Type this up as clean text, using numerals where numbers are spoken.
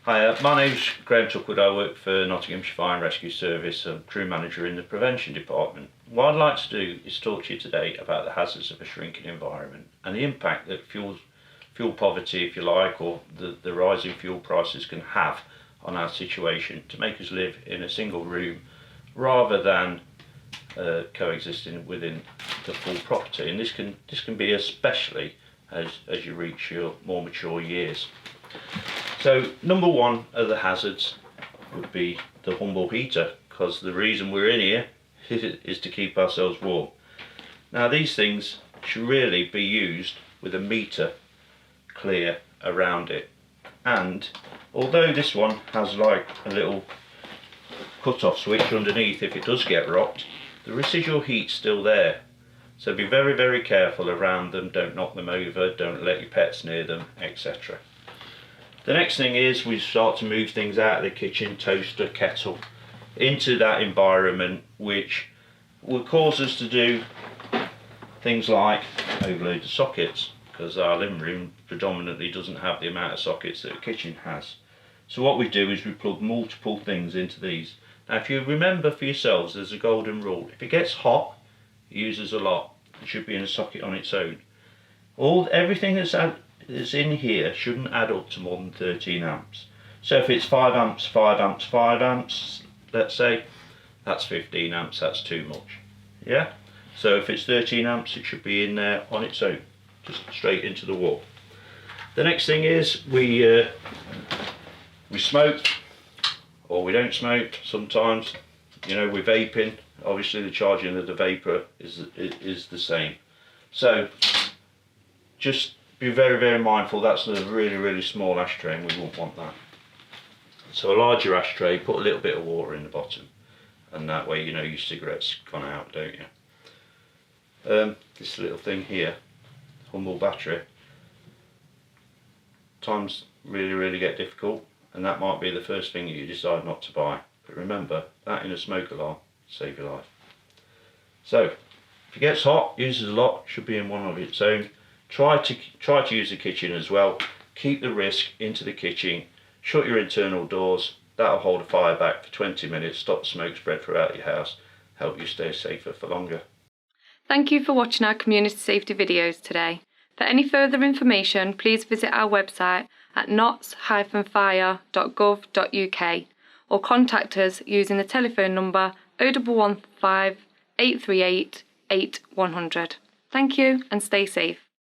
Hi, my name's Graham Tuckwood. I work for Nottinghamshire Fire and Rescue Service. I'm crew manager in the prevention department. What I'd like to do is talk to you today about the hazards of a shrinking environment and the impact that fuel poverty, if you like, or the rising fuel prices can have on our situation to make us live in a single room rather than coexisting within the full property. And this can be especially as you reach your more mature years. So number one of the hazards would be the humble heater, because the reason we're in here is to keep ourselves warm. Now these things should really be used with a meter clear around it, and although this one has like a little cut-off switch underneath if it does get rocked, the residual heat's still there. So be very, very careful around them, don't knock them over, don't let your pets near them, etc. The next thing is we start to move things out of the kitchen, toaster, kettle, into that environment, which will cause us to do things like overload the sockets, because our living room predominantly doesn't have the amount of sockets that a kitchen has. So what we do is we plug multiple things into these. Now if you remember for yourselves, there's a golden rule. If it gets hot, it uses a lot. It should be in a socket on its own. Everything that's in here shouldn't add up to more than 13 amps. So if it's 5 amps, 5 amps, 5 amps, let's say, that's 15 amps, that's too much. Yeah? So if it's 13 amps, it should be in there on its own, just straight into the wall. The next thing is we smoke, or we don't smoke sometimes. You know, we're vaping. Obviously the charging of the vapor is the same. So just be very, very mindful. That's a really, really small ashtray and we won't want that. So a larger ashtray, put a little bit of water in the bottom, and that way you know your cigarette's gone out, don't you? This little thing here, humble battery. Times really, really get difficult, and that might be the first thing you decide not to buy. But remember, that in a smoke alarm, save your life. So if it gets hot, uses a lot, should be in one of its own. Try to use the kitchen as well. Keep the risk into the kitchen. Shut your internal doors. That'll hold a fire back for 20 minutes, stop the smoke spread throughout your house, help you stay safer for longer. Thank you for watching our community safety videos today. For any further information, please visit our website at notts-fire.gov.uk or contact us using the telephone number 0115 838 8100. Thank you and stay safe.